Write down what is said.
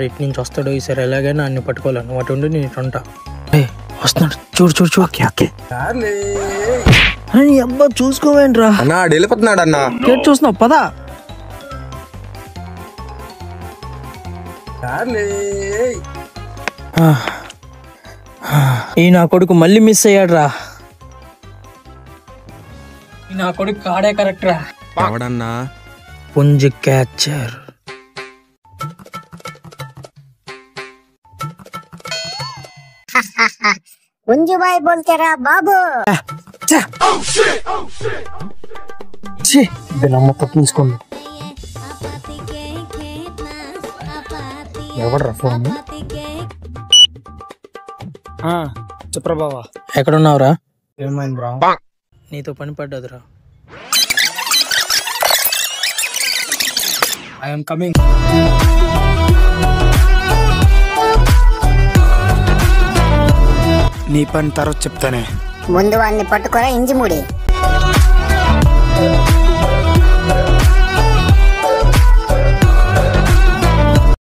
ఇటు నుంచి వస్తాడు ఈసారి ఎలాగైనా అన్ని పట్టుకోలేను వాటి ఉండి నేను ఇటు ఉంటా. వస్తున్నాడు చూడు చూడు చూడు. ఓకే ఓకే అబ్బా చూసుకోవేంట్రా అన్నా వెళ్ళిపోతున్నాడు అన్నా. చూస్తున్నావు పదా. ఈ నా కొడుకు మళ్ళీ మిస్ అయ్యాడు రా. ఈ నా కొడుకు కాడే కరెక్ట్ రా. ఎవడన్నా? పుంజు క్యాచర్. पुंजू भाई बोलते रहा बाबू. తీసుకోండి. ఎవడరా ఫోన్? చెప్పరా బావా. ఎక్కడున్నావురా? ఏమైందిరా? నీతో పని పడ్డదిరా. I'm coming. నీ పని తర్వాత చెప్తానే. ముందు వాడిని పట్టుకోరా ఇంజిముడి.